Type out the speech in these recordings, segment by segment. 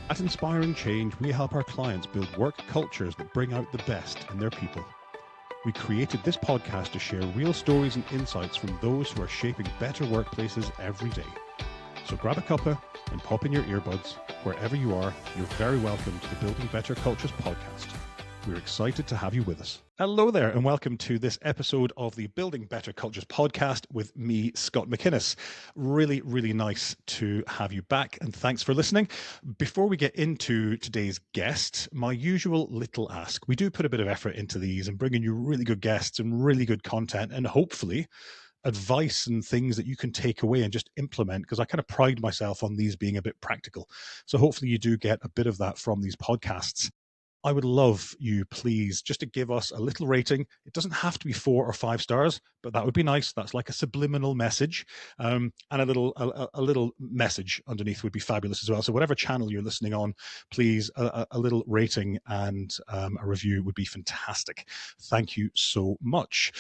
At Inspiring Change, we help our clients build work cultures that bring out the best in their people. We created this podcast to share real stories and insights from those who are shaping better workplaces every day. So grab a cuppa and pop in your earbuds. Wherever you are, you're very welcome to the Building Better Cultures podcast. We're excited to have you with us. Hello there, and welcome to this episode of the Building Better Cultures podcast with me, Scott McInnes. Really, really nice to have you back, and thanks for listening. Before we get into today's guest, my usual little ask. We do put a bit of effort into these and bringing you really good guests and really good content, and hopefully advice and things that you can take away and just implement, because I kind of pride myself on these being a bit practical. So hopefully you do get a bit of that from these podcasts. I would love you, please, just to give us a little rating. It doesn't have to be 4 or 5 stars, but that would be nice. That's like a subliminal message, and a little message underneath would be fabulous as well. So whatever channel you're listening on, please, a little rating and a review would be fantastic. Thank you so much.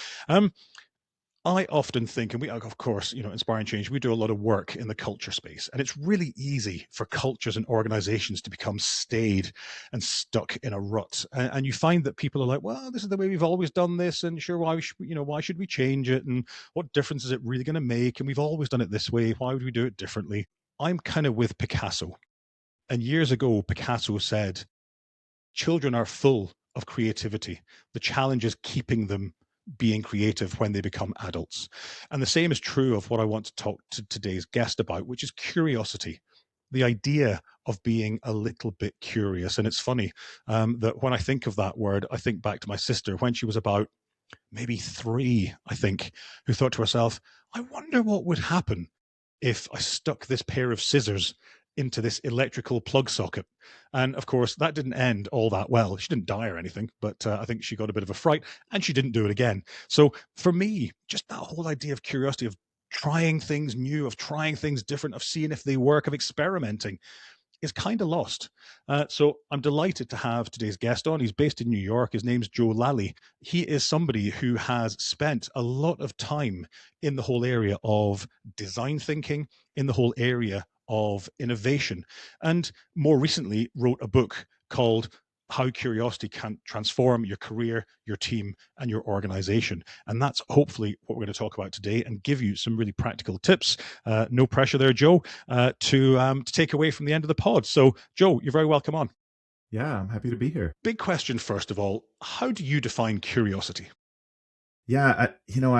I often think, and we, of course, Inspiring Change, we do a lot of work in the culture space, and it's really easy for cultures and organizations to become staid and stuck in a rut. And you find that people are like, well, this is the way we've always done this, and sure, why should we change it? And what difference is it really going to make? And we've always done it this way. Why would we do it differently? I'm kind of with Picasso. And years ago, Picasso said, children are full of creativity. The challenge is keeping them being creative when they become adults. And the same is true of what I want to talk to today's guest about, which is curiosity. The idea of being a little bit curious. And it's funny that when I think of that word, I think back to my sister when she was about maybe 3, I think, who thought to herself, I wonder what would happen if I stuck this pair of scissors into this electrical plug socket. And of course, that didn't end all that well. She didn't die or anything, but I think she got a bit of a fright and she didn't do it again. So for me, just that whole idea of curiosity, of trying things new, of trying things different, of seeing if they work, of experimenting, is kind of lost. So I'm delighted to have today's guest on. He's based in New York. His name's Joe Lalley. He is somebody who has spent a lot of time in the whole area of design thinking, in the whole area of innovation, and more recently wrote a book called How Curiosity Can Transform Your Career, Your Team, and Your Organization. And that's hopefully what we're going to talk about today and give you some really practical tips. No pressure there, Joe, to take away from the end of the pod. So, Joe, you're very welcome on. Yeah, I'm happy to be here. Big question, first of all. How do you define curiosity? Yeah,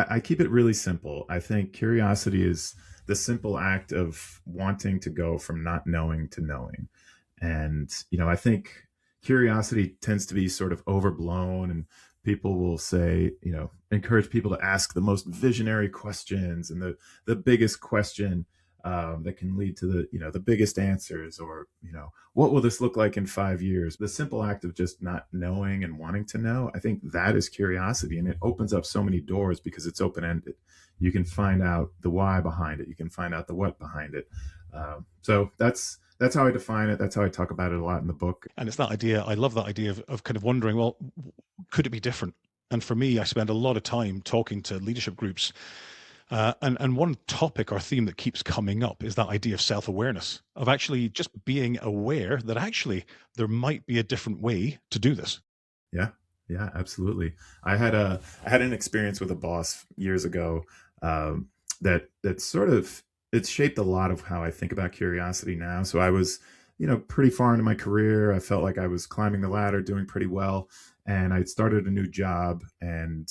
I keep it really simple. I think curiosity is the simple act of wanting to go from not knowing to knowing. And, I think curiosity tends to be sort of overblown, and people will say, encourage people to ask the most visionary questions and the biggest question that can lead to the biggest answers, or, what will this look like in 5 years? The simple act of just not knowing and wanting to know, I think that is curiosity. And it opens up so many doors because it's open-ended. You can find out the why behind it. You can find out the what behind it. So that's how I define it. That's how I talk about it a lot in the book. And it's that idea, I love that idea of kind of wondering, well, could it be different? And for me, I spend a lot of time talking to leadership groups. And one topic or theme that keeps coming up is that idea of self-awareness, of actually just being aware that actually there might be a different way to do this. Yeah, absolutely. I had an experience with a boss years ago that sort of, it shaped a lot of how I think about curiosity now. So I was, pretty far into my career. I felt like I was climbing the ladder, doing pretty well. And I started a new job, and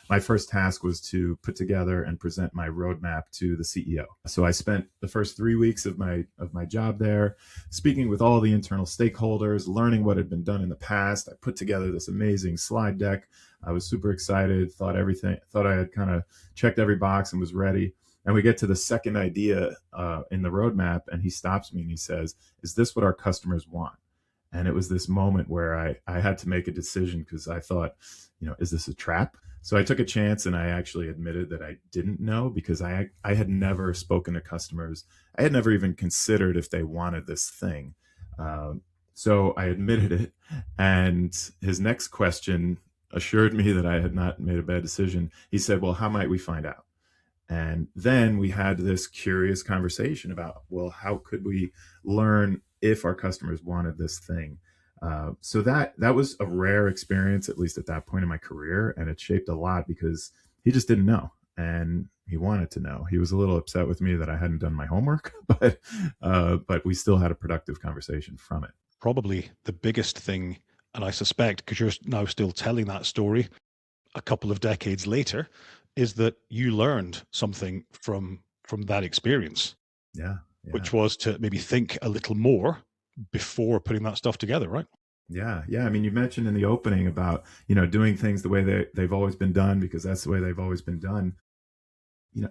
my first task was to put together and present my roadmap to the CEO. So I spent the first 3 weeks of my job there, speaking with all the internal stakeholders, learning what had been done in the past. I put together this amazing slide deck. I was super excited, thought I had kind of checked every box and was ready. And we get to the second idea in the roadmap, and he stops me and he says, "Is this what our customers want?" And it was this moment where I had to make a decision, because I thought, is this a trap? So I took a chance, and I actually admitted that I didn't know, because I had never spoken to customers. I had never even considered if they wanted this thing. So I admitted it. And his next question assured me that I had not made a bad decision. He said, "Well, how might we find out?" And then we had this curious conversation about, well, how could we learn if our customers wanted this thing. So that was a rare experience, at least at that point in my career, and it shaped a lot because he just didn't know, and he wanted to know. He was a little upset with me that I hadn't done my homework, but we still had a productive conversation from it. Probably the biggest thing, and I suspect because you're now still telling that story a couple of decades later, is that you learned something from that experience, Yeah, yeah. which was to maybe think a little more before putting that stuff together, right? Yeah, yeah. I mean, you mentioned in the opening about, doing things the way they've always been done because that's the way they've always been done.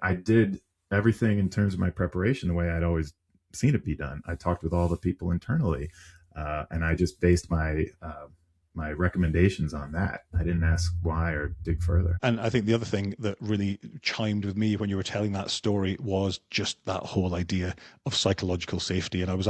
I did everything in terms of my preparation the way I'd always seen it be done. I talked with all the people internally, and I just based my recommendations on that. I didn't ask why or dig further. And I think the other thing that really chimed with me when you were telling that story was just that whole idea of psychological safety. And I was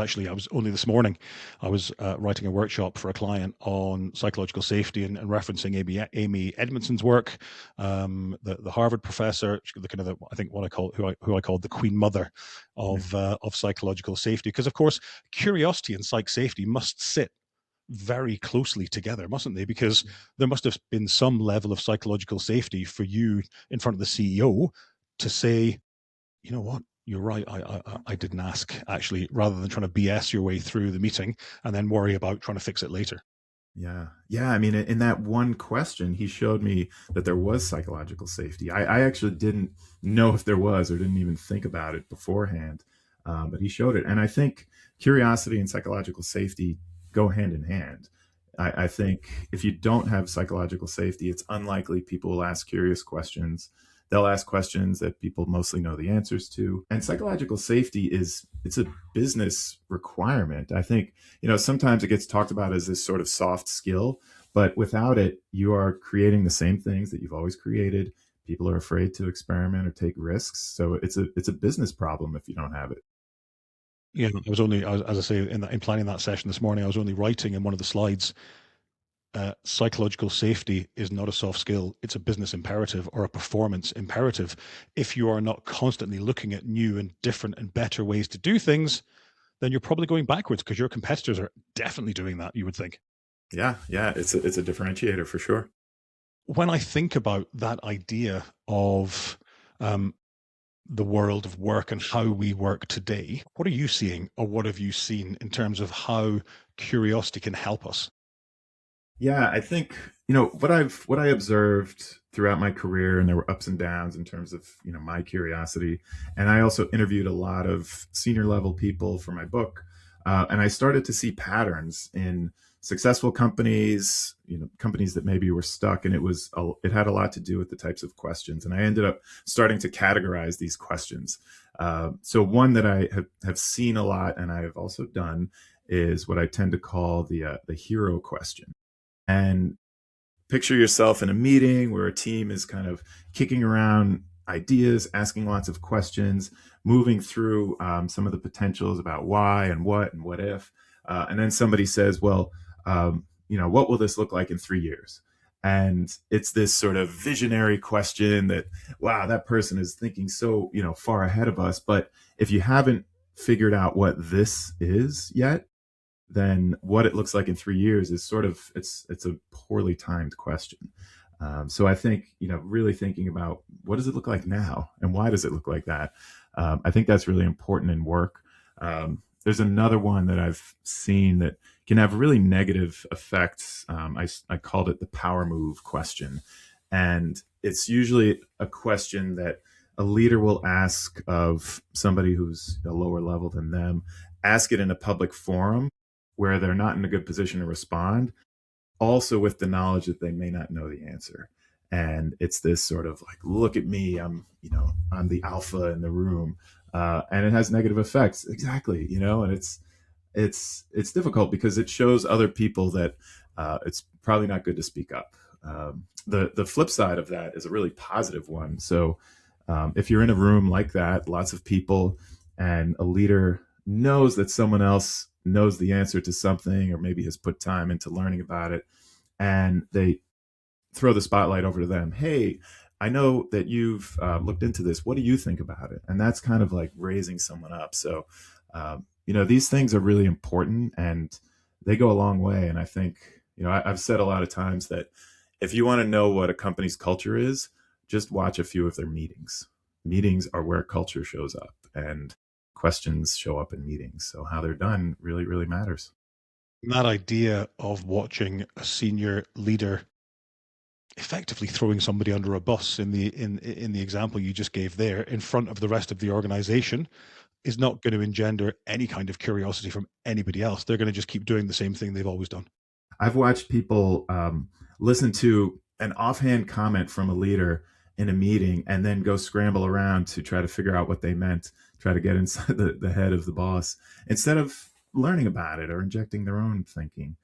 only this morning, I was writing a workshop for a client on psychological safety and referencing Amy Edmondson's work, the Harvard professor, the kind of I think what I call who I called the Queen Mother of psychological safety. Because of course, curiosity and psych safety must sit very closely together, mustn't they? Because there must have been some level of psychological safety for you in front of the CEO to say, you know what, you're right. I didn't ask, actually, rather than trying to BS your way through the meeting and then worry about trying to fix it later. Yeah. Yeah. I mean, in that one question, he showed me that there was psychological safety. I actually didn't know if there was or didn't even think about it beforehand, but he showed it. And I think curiosity and psychological safety go hand in hand. I think if you don't have psychological safety, it's unlikely people will ask curious questions. They'll ask questions that people mostly know the answers to. And psychological safety it's a business requirement. I think, sometimes it gets talked about as this sort of soft skill, but without it, you are creating the same things that you've always created. People are afraid to experiment or take risks. So it's a business problem if you don't have it. Yeah, as I say, in planning that session this morning, I was only writing in one of the slides, psychological safety is not a soft skill. It's a business imperative or a performance imperative. If you are not constantly looking at new and different and better ways to do things, then you're probably going backwards because your competitors are definitely doing that, you would think. Yeah, yeah, it's a differentiator for sure. When I think about that idea of um, the world of work and how we work today, what are you seeing or what have you seen in terms of how curiosity can help us? Yeah, I think, what I observed throughout my career, and there were ups and downs in terms of, my curiosity. And I also interviewed a lot of senior level people for my book. And I started to see patterns in successful companies, companies that maybe were stuck. And it had a lot to do with the types of questions. And I ended up starting to categorize these questions. So one that I have seen a lot and I have also done is what I tend to call the hero question. And picture yourself in a meeting where a team is kind of kicking around ideas, asking lots of questions, moving through some of the potentials about why and what if. And then somebody says, well, what will this look like in 3 years? And it's this sort of visionary question that, wow, that person is thinking so, far ahead of us. But if you haven't figured out what this is yet, then what it looks like in 3 years is sort of it's a poorly timed question. So I think really thinking about what does it look like now and why does it look like that. I think that's really important in work. There's another one that I've seen that can have really negative effects. I called it the power move question, and it's usually a question that a leader will ask of somebody who's a lower level than them, ask it in a public forum where they're not in a good position to respond, also with the knowledge that they may not know the answer. And it's this sort of like, look at me, I'm the alpha in the room. And it has negative effects. Exactly. And it's difficult because it shows other people that it's probably not good to speak up. The flip side of that is a really positive one. So if you're in a room like that, lots of people, and a leader knows that someone else knows the answer to something or maybe has put time into learning about it, and they throw the spotlight over to them. Hey, I know that you've looked into this. What do you think about it? And that's kind of like raising someone up. So these things are really important, and they go a long way. And I think, I've said a lot of times that if you want to know what a company's culture is, just watch a few of their meetings. Meetings are where culture shows up, and questions show up in meetings. So how they're done really, really matters. That idea of watching a senior leader effectively throwing somebody under a bus in the example you just gave there in front of the rest of the organization is not going to engender any kind of curiosity from anybody else. They're going to just keep doing the same thing they've always done. I've watched people listen to an offhand comment from a leader in a meeting and then go scramble around to try to figure out what they meant, try to get inside the head of the boss instead of learning about it or injecting their own thinking.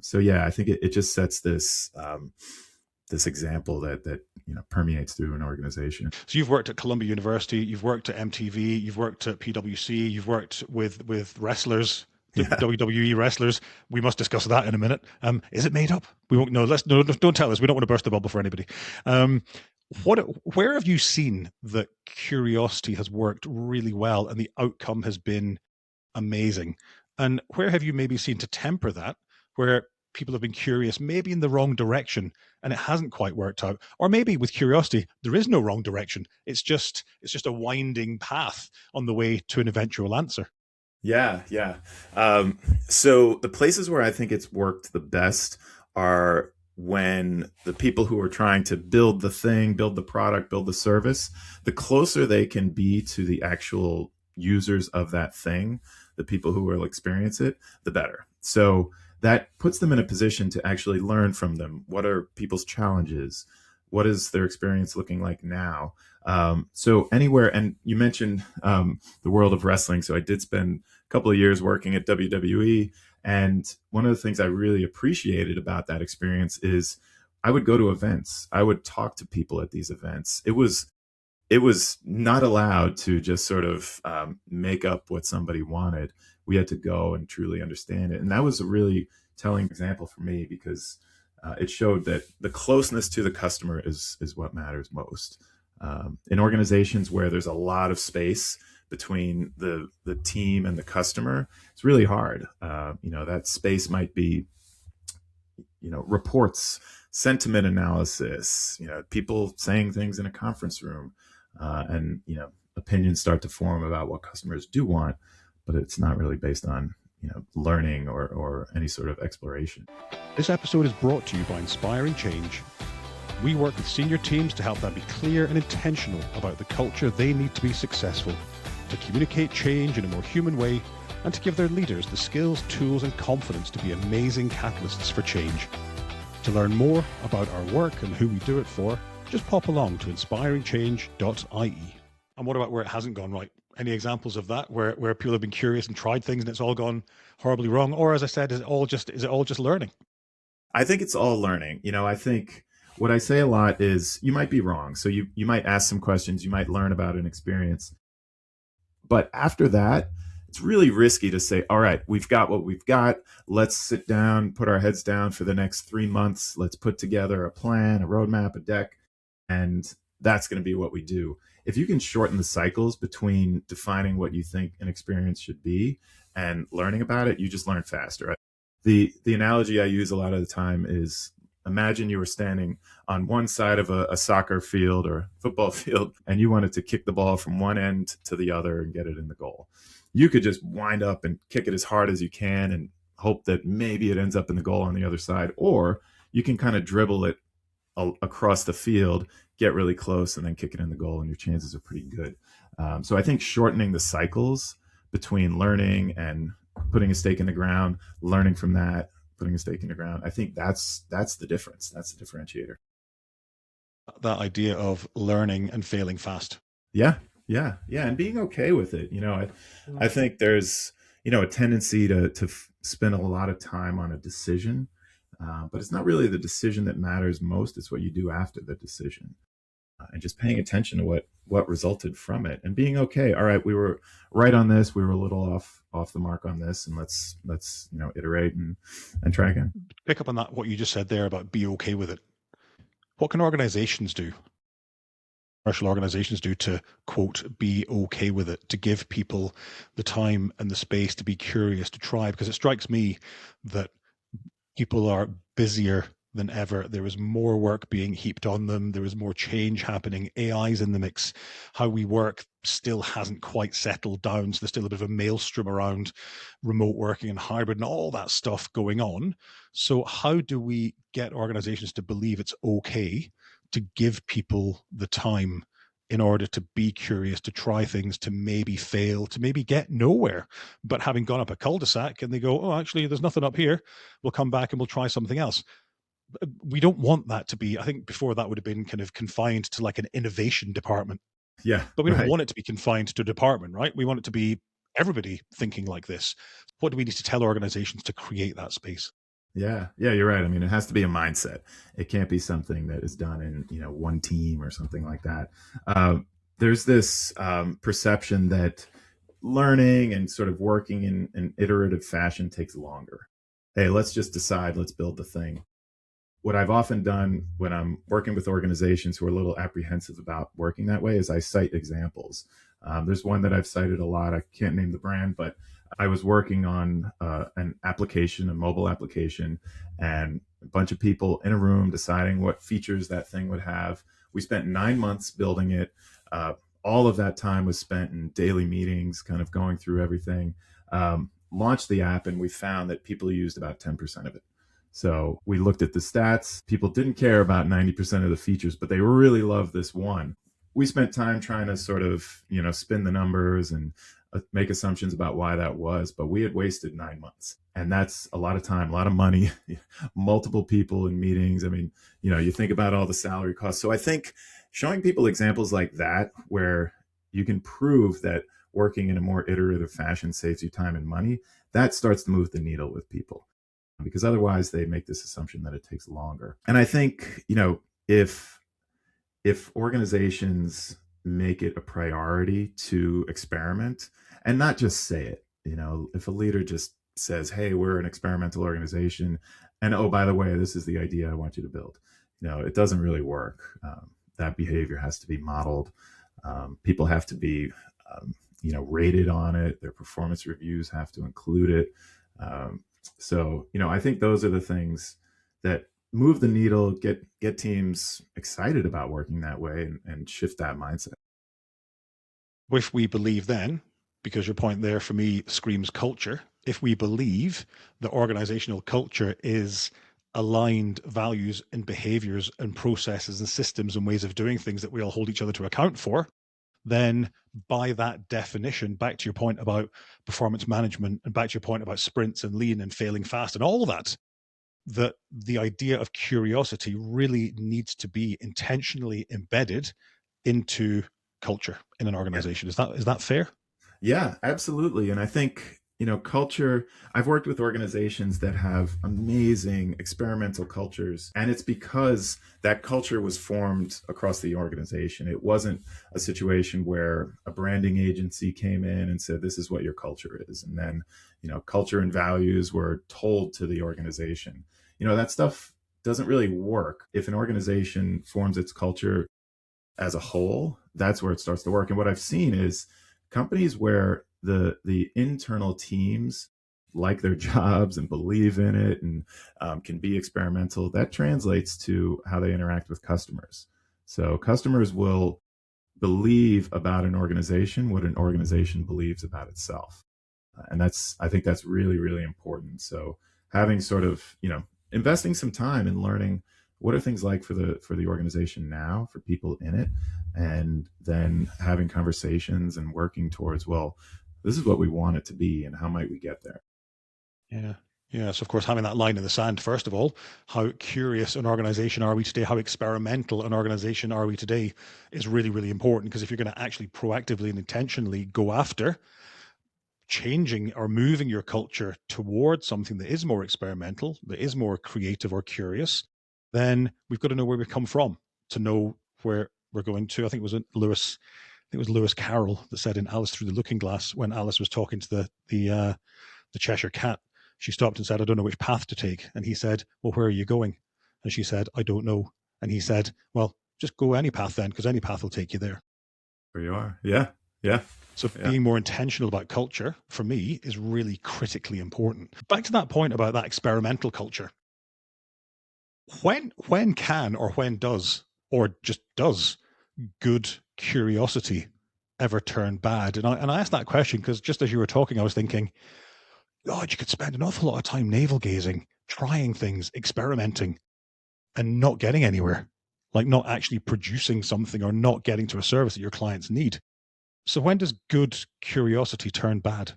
So yeah, I think it just sets this example that permeates through an organization. So you've worked at Columbia University, you've worked at MTV, you've worked at PwC, you've worked with wrestlers, Yeah. WWE wrestlers. We must discuss that in a minute. Is it made up? We won't. No, don't tell us. We don't want to burst the bubble for anybody. Where have you seen that curiosity has worked really well and the outcome has been amazing? And where have you maybe seen to temper that, where people have been curious, maybe in the wrong direction, and it hasn't quite worked out? Or maybe with curiosity, there is no wrong direction. It's just a winding path on the way to an eventual answer. Yeah, yeah. So the places where I think it's worked the best are when the people who are trying to build the thing, build the product, build the service, the closer they can be to the actual users of that thing, the people who will experience it, the better. So that puts them in a position to actually learn from them. What are people's challenges? What is their experience looking like now? So anywhere, and you mentioned the world of wrestling. So I did spend a couple of years working at WWE. And one of the things I really appreciated about that experience is I would go to events. I would talk to people at these events. It was not allowed to just sort of make up what somebody wanted. We had to go and truly understand it. And that was a really telling example for me because it showed that the closeness to the customer is what matters most. In organizations where there's a lot of space between the team and the customer, it's really hard. That space might be, reports, sentiment analysis, people saying things in a conference room, and opinions start to form about what customers do want, but it's not really based on learning or any sort of exploration. This episode is brought to you by Inspiring Change. We work with senior teams to help them be clear and intentional about the culture they need to be successful, to communicate change in a more human way, and to give their leaders the skills, tools, and confidence to be amazing catalysts for change. To learn more about our work and who we do it for, just pop along to inspiringchange.ie. And what about where it hasn't gone right? Any examples of that where people have been curious and tried things and it's all gone horribly wrong? Or as I said, is it all just learning? I think it's all learning. I think what I say a lot is you might be wrong. So you might ask some questions, you might learn about an experience. But after that, it's really risky to say, all right, we've got what we've got. Let's sit down, put our heads down for the next 3 months. Let's put together a plan, a roadmap, a deck, and that's going to be what we do. If you can shorten the cycles between defining what you think an experience should be and learning about it, you just learn faster. The analogy I use a lot of the time is imagine you were standing on one side of a soccer field or football field and you wanted to kick the ball from one end to the other and get it in the goal. You could just wind up and kick it as hard as you can and hope that maybe it ends up in the goal on the other side. Or you can kind of dribble it across the field, get really close, and then kick it in the goal, and your chances are pretty good. So I think shortening the cycles between learning and putting a stake in the ground, learning from that, putting a stake in the ground, I think that's the difference. That's the differentiator. That idea of learning and failing fast. Yeah, yeah, yeah, and being okay with it. I think there's a tendency to spend a lot of time on a decision, but it's not really the decision that matters most. It's what you do after the decision, and just paying attention to what resulted from it, and being okay. All right, we were right on this. We were a little off the mark on this, and let's iterate and try again. Pick up on that what you just said there about be okay with it. What can organizations do commercial organizations do to, quote, be okay with it, to give people the time and the space to be curious, to try? Because it strikes me that people are busier than ever. There is more work being heaped on them. There is more change happening. AI's in the mix. How we work still hasn't quite settled down. So there's still a bit of a maelstrom around remote working and hybrid and all that stuff going on. So how do we get organizations to believe it's okay to give people the time in order to be curious, to try things, to maybe fail, to maybe get nowhere, but having gone up a cul-de-sac and they go, oh, actually, there's nothing up here. We'll come back and we'll try something else. We don't want that to be, I think before that would have been kind of confined to like an innovation department, Yeah, but we don't right. want it to be confined to a department, right? We want it to be everybody thinking like this. What do we need to tell organizations to create that space? Yeah, yeah, you're right. I mean, it has to be a mindset. It can't be something that is done in one team or something like that. There's this perception that learning and sort of working in an iterative fashion takes longer. Hey, let's just decide. Let's build the thing. What I've often done when I'm working with organizations who are a little apprehensive about working that way is I cite examples. There's one that I've cited a lot. I can't name the brand, but I was working on an application, a mobile application, and a bunch of people in a room deciding what features that thing would have. We spent 9 months building it. All of that time was spent in daily meetings, kind of going through everything. Launched the app, and we found that people used about 10% of it. So we looked at the stats. People didn't care about 90% of the features, but they really loved this one. We spent time trying to sort of, spin the numbers and make assumptions about why that was, but we had wasted 9 months. And that's a lot of time, a lot of money, multiple people in meetings. I mean, you think about all the salary costs. So I think showing people examples like that, where you can prove that working in a more iterative fashion saves you time and money, that starts to move the needle with people, because otherwise they make this assumption that it takes longer. And I think, if organizations make it a priority to experiment and not just say it, if a leader just says, hey, we're an experimental organization, and oh, by the way, this is the idea I want you to build, it doesn't really work. That behavior has to be modeled. People have to be, rated on it. Their performance reviews have to include it. So, I think those are the things that move the needle, get teams excited about working that way, and shift that mindset. If we believe then, because your point there for me screams culture, if we believe that organizational culture is aligned values and behaviors and processes and systems and ways of doing things that we all hold each other to account for, then by that definition, back to your point about performance management and back to your point about sprints and lean and failing fast and all that, that the idea of curiosity really needs to be intentionally embedded into culture in an Yeah. organization. Is that fair? Yeah, absolutely. And I think, culture, I've worked with organizations that have amazing experimental cultures. And it's because that culture was formed across the organization. It wasn't a situation where a branding agency came in and said, this is what your culture is. And then, culture and values were told to the organization. That stuff doesn't really work. If an organization forms its culture as a whole, that's where it starts to work. And what I've seen is companies where the internal teams like their jobs and believe in it, and can be experimental, that translates to how they interact with customers. So customers will believe about an organization what an organization believes about itself. And I think that's really, really important. So having sort of, investing some time in learning what are things like for the organization now, for people in it, and then having conversations and working towards, well, this is what we want it to be and how might we get there. Yeah. Yes, of course, having that line in the sand, first of all, how curious an organization are we today? How experimental an organization are we today is really, really important. Because if you're going to actually proactively and intentionally go after changing or moving your culture towards something that is more experimental, that is more creative or curious, then we've got to know where we've come from to know where we're going to. I think it was Lewis Carroll that said in Alice Through the Looking Glass, when Alice was talking to the Cheshire Cat, she stopped and said, I don't know which path to take. And he said, well, where are you going? And she said, I don't know. And he said, well, just go any path then, because any path will take you there. Where you are. Yeah. Yeah. So Yeah. being more intentional about culture for me is really critically important. Back to that point about that experimental culture. When can or when does or just does good curiosity ever turn bad? And I asked that question because just as you were talking, I was thinking, God, you could spend an awful lot of time navel gazing, trying things, experimenting, and not getting anywhere, like not actually producing something or not getting to a service that your clients need. So when does good curiosity turn bad?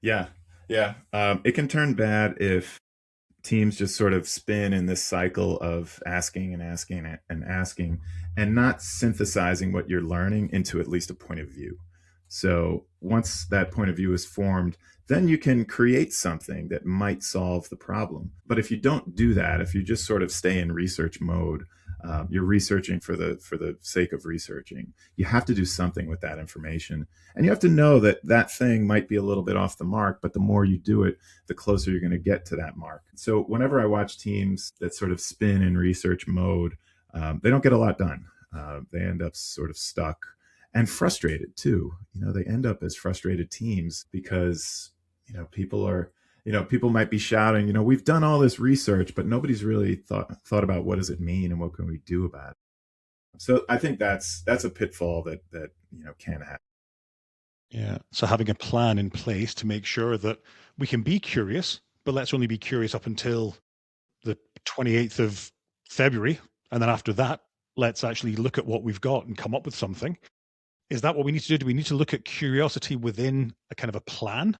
Yeah. Yeah. It can turn bad if teams just sort of spin in this cycle of asking and asking and asking and not synthesizing what you're learning into at least a point of view. So once that point of view is formed, then you can create something that might solve the problem. But if you don't do that, if you just sort of stay in research mode, you're researching for the sake of researching. You have to do something with that information, and you have to know that that thing might be a little bit off the mark. But the more you do it, the closer you're going to get to that mark. So whenever I watch teams that sort of spin in research mode, they don't get a lot done. They end up sort of stuck and frustrated too. They end up as frustrated teams because people might be shouting, we've done all this research, but nobody's really thought about what does it mean and what can we do about it. So I think that's a pitfall that can happen. Yeah. So having a plan in place to make sure that we can be curious, but let's only be curious up until the 28th of February. And then after that, let's actually look at what we've got and come up with something. Is that what we need to do? Do we need to look at curiosity within a kind of a plan?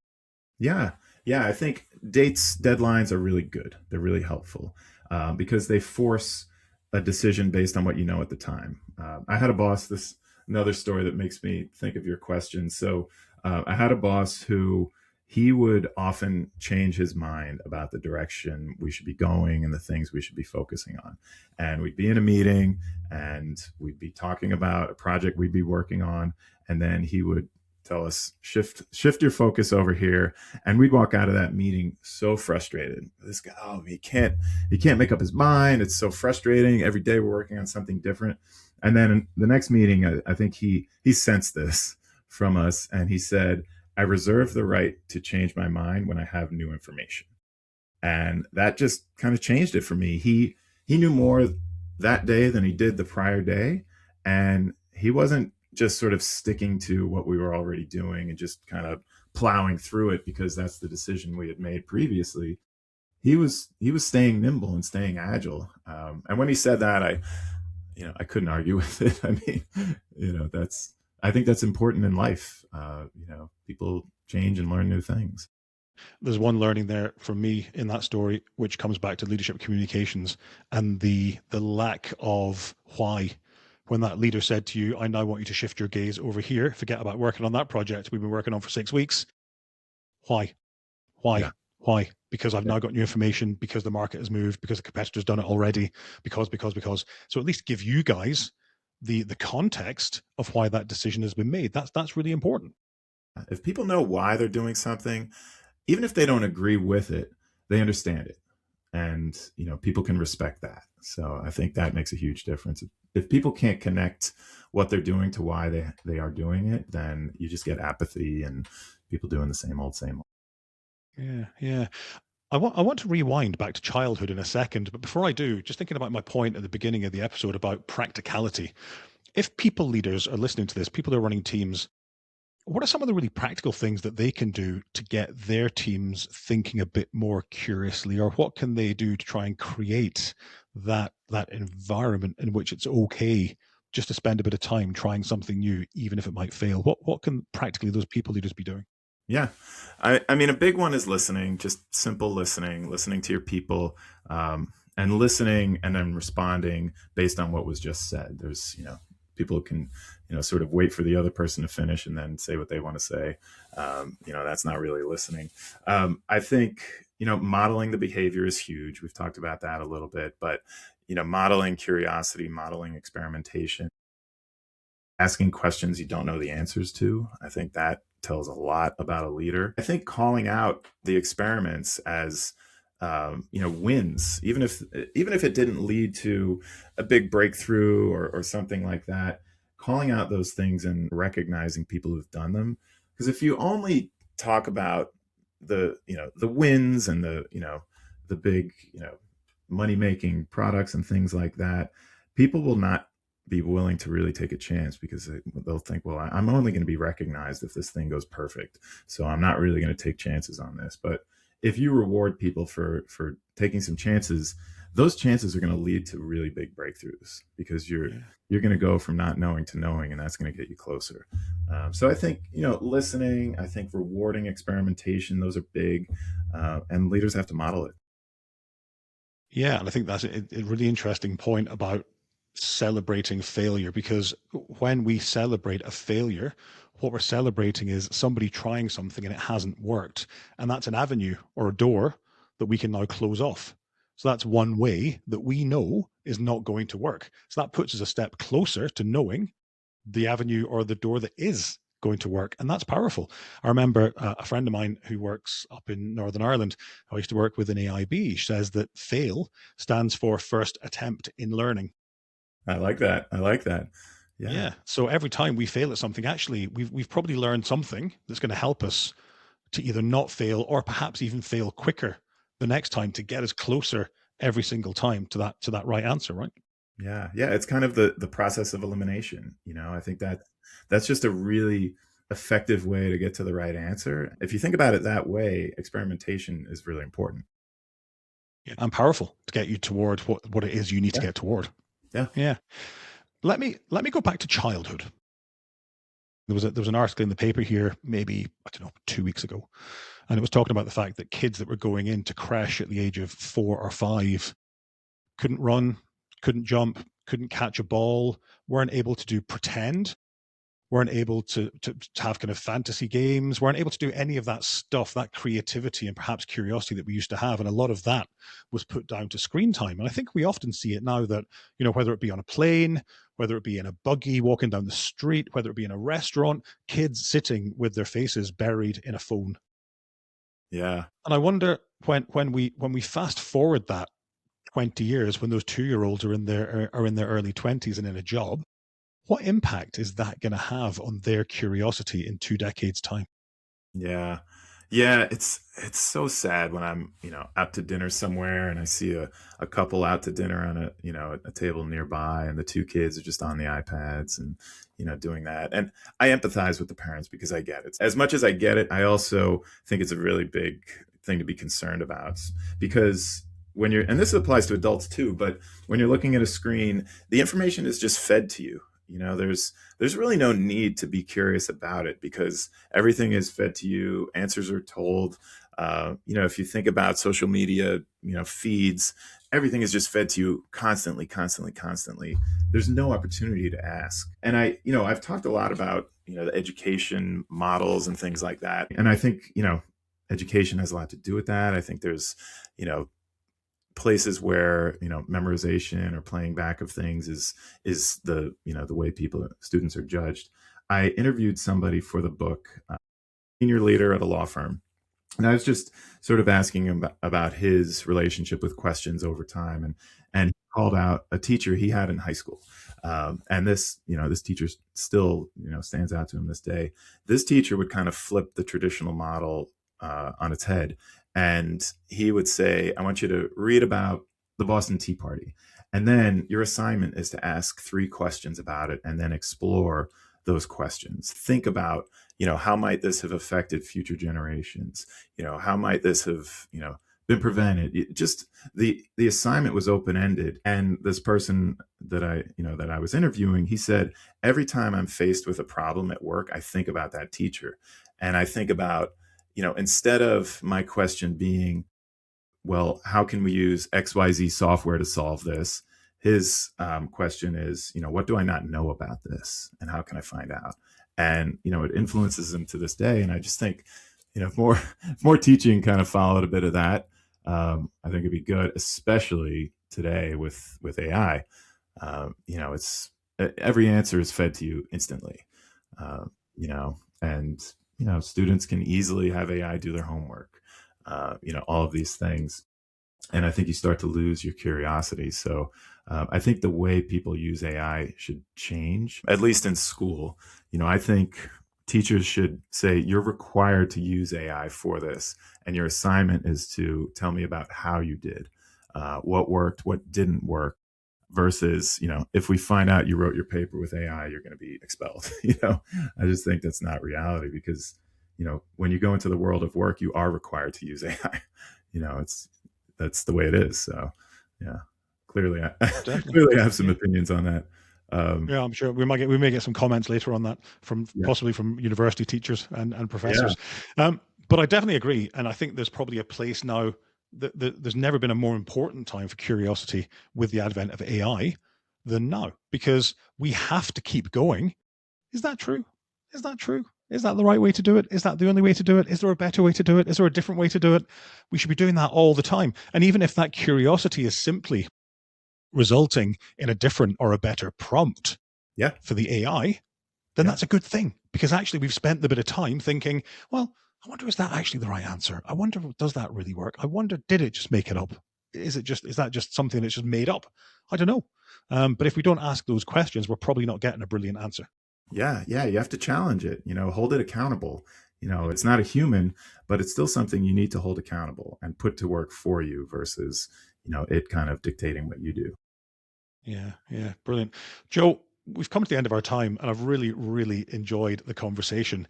Yeah. Yeah. I think deadlines are really good. They're really helpful because they force a decision based on what you know at the time. I had a boss, another story that makes me think of your question. So I had a boss who he would often change his mind about the direction we should be going and the things we should be focusing on. And we'd be in a meeting and we'd be talking about a project we'd be working on. And then he would tell us, shift your focus over here. And we'd walk out of that meeting so frustrated. This guy, he can't make up his mind. It's so frustrating. Every day we're working on something different. And then in the next meeting, I think he sensed this from us. And he said, I reserve the right to change my mind when I have new information. And that just kind of changed it for me. He knew more that day than he did the prior day. And he wasn't just sort of sticking to what we were already doing and just kind of plowing through it because that's the decision we had made previously. He was staying nimble and staying agile. And when he said that, I couldn't argue with it. I mean, I think that's important in life. People change and learn new things. There's one learning there from me in that story, which comes back to leadership communications and the lack of why. When that leader said to you, I now want you to shift your gaze over here, forget about working on that project we've been working on for 6 weeks. Why? Yeah. Why? Because I've now got new information, because the market has moved, because the competitor's done it already, because. So at least give you guys the context of why that decision has been made. That's really important. If people know why they're doing something, even if they don't agree with it, they understand it. And, people can respect that. So I think that makes a huge difference. If people can't connect what they're doing to why they are doing it, then you just get apathy and people doing the same old. Yeah. I want to rewind back to childhood in a second, but before I do, just thinking about my point at the beginning of the episode about practicality. If people leaders are listening to this, people who are running teams, what are some of the really practical things that they can do to get their teams thinking a bit more curiously, or what can they do to try and create that environment in which it's okay just to spend a bit of time trying something new, even if it might fail? What can practically those people leaders be doing? Yeah. I mean, a big one is listening, just simple listening to your people, and listening and then responding based on what was just said. There's, people can, sort of wait for the other person to finish and then say what they want to say. That's not really listening. I think, modeling the behavior is huge. We've talked about that a little bit, but, modeling curiosity, modeling experimentation, asking questions you don't know the answers to. I think that tells a lot about a leader. I think calling out the experiments as wins, even if it didn't lead to a big breakthrough or something like that, calling out those things and recognizing people who've done them. Because if you only talk about the wins and the big money making products and things like that, people will not be willing to really take a chance, because they'll think, well, I'm only going to be recognized if this thing goes perfect, so I'm not really going to take chances on this. But if you reward people for taking some chances, those chances are going to lead to really big breakthroughs, because you're going to go from not knowing to knowing, and that's going to get you closer. So I think listening, I think rewarding experimentation, those are big, and leaders have to model it. Yeah, and I think that's a really interesting point about celebrating failure, because when we celebrate a failure, what we're celebrating is somebody trying something and it hasn't worked. And that's an avenue or a door that we can now close off. So that's one way that we know is not going to work. So that puts us a step closer to knowing the avenue or the door that is going to work. And that's powerful. I remember a friend of mine who works up in Northern Ireland, who I used to work with in AIB, says that FAIL stands for first attempt in learning. I like that. I like that. Yeah. Yeah. So every time we fail at something, actually, we've probably learned something that's going to help us to either not fail or perhaps even fail quicker the next time, to get us closer every single time to that right answer, right? Yeah, yeah, it's kind of the process of elimination. I think that's just a really effective way to get to the right answer. If you think about it that way, experimentation is really important. Yeah. And powerful to get you toward what it is you need to Yeah, get toward. yeah. Yeah. Let me go back to childhood. There was an article in the paper here, maybe, I don't know, 2 weeks ago, and it was talking about the fact that kids that were going into creche at the age of 4 or 5 couldn't run, couldn't jump, couldn't catch a ball, weren't able to do pretend, weren't able to have kind of fantasy games, weren't able to do any of that stuff, that creativity and perhaps curiosity that we used to have. And a lot of that was put down to screen time. And I think we often see it now that, whether it be on a plane, whether it be in a buggy walking down the street, whether it be in a restaurant, kids sitting with their faces buried in a phone. Yeah. And I wonder, when we fast forward that 20 years, when those 2-year-olds are in their early 20s and in a job, what impact is that going to have on their curiosity in 2 decades' time? Yeah. Yeah, it's so sad when I'm, out to dinner somewhere and I see a couple out to dinner on a table nearby, and the two kids are just on the iPads and, doing that. And I empathize with the parents, because I get it. As much as I get it, I also think it's a really big thing to be concerned about, because and this applies to adults too, but when you're looking at a screen, the information is just fed to you. There's really no need to be curious about it, because everything is fed to you. Answers are told. If you think about social media, feeds, everything is just fed to you constantly, constantly, constantly. There's no opportunity to ask. And I've talked a lot about, the education models and things like that. And I think, education has a lot to do with that. I think there's, places where memorization or playing back of things is the way students are judged. I interviewed somebody for the book, senior leader at a law firm, and I was just sort of asking him about his relationship with questions over time, and he called out a teacher he had in high school, and this teacher still stands out to him this day. This teacher would kind of flip the traditional model on its head. And he would say, I want you to read about the Boston Tea Party. And then your assignment is to ask 3 questions about it, and then explore those questions. Think about, how might this have affected future generations? How might this have, been prevented? Just the assignment was open-ended. And this person that I was interviewing, he said, every time I'm faced with a problem at work, I think about that teacher. And I think about, instead of my question being, well, how can we use XYZ software to solve this? His question is, what do I not know about this? And how can I find out? And, it influences him to this day. And I just think, if more teaching kind of followed a bit of that, I think it'd be good, especially today with AI. It's every answer is fed to you instantly, and students can easily have AI do their homework, all of these things. And I think you start to lose your curiosity. So I think the way people use AI should change, at least in school. I think teachers should say, you're required to use AI for this. And your assignment is to tell me about how you did, what worked, what didn't work, versus, if we find out you wrote your paper with AI, you're going to be expelled. I just think that's not reality, because, when you go into the world of work, you are required to use AI. That's the way it is. So, yeah, clearly, clearly I have some opinions on that. Yeah, I'm sure we may get some comments later on that from possibly from university teachers and professors. Yeah. But I definitely agree, and I think there's probably a place now. There's never been a more important time for curiosity with the advent of AI than now, because we have to keep going. Is that true? Is that true? Is that the right way to do it? Is that the only way to do it? Is there a better way to do it? Is there a different way to do it? We should be doing that all the time. And even if that curiosity is simply resulting in a different or a better prompt for the AI, then that's a good thing, because actually we've spent the bit of time thinking, well, I wonder, is that actually the right answer? I wonder, does that really work? I wonder, did it just make it up? Is that just something that's just made up? I don't know. But if we don't ask those questions, we're probably not getting a brilliant answer. Yeah. You have to challenge it, hold it accountable. It's not a human, but it's still something you need to hold accountable and put to work for you, versus, it kind of dictating what you do. Yeah. Brilliant. Joe, we've come to the end of our time, and I've really, really enjoyed the conversation.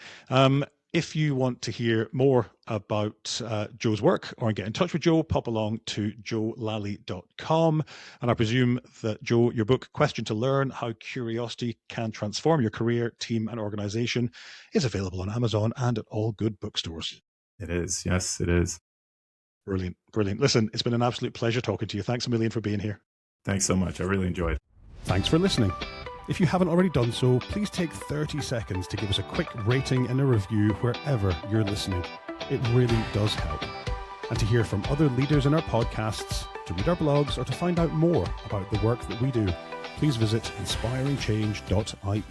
If you want to hear more about Joe's work or get in touch with Joe, pop along to joelalley.com. And I presume that, Joe, your book, Question to Learn, How Curiosity Can Transform Your Career, Team and Organization, is available on Amazon and at all good bookstores. It is. Yes, it is. Brilliant. Listen, it's been an absolute pleasure talking to you. Thanks a million for being here. Thanks so much. I really enjoyed it. Thanks for listening. If you haven't already done so, please take 30 seconds to give us a quick rating and a review wherever you're listening. It really does help. And to hear from other leaders in our podcasts, to read our blogs, or to find out more about the work that we do, please visit inspiringchange.ie.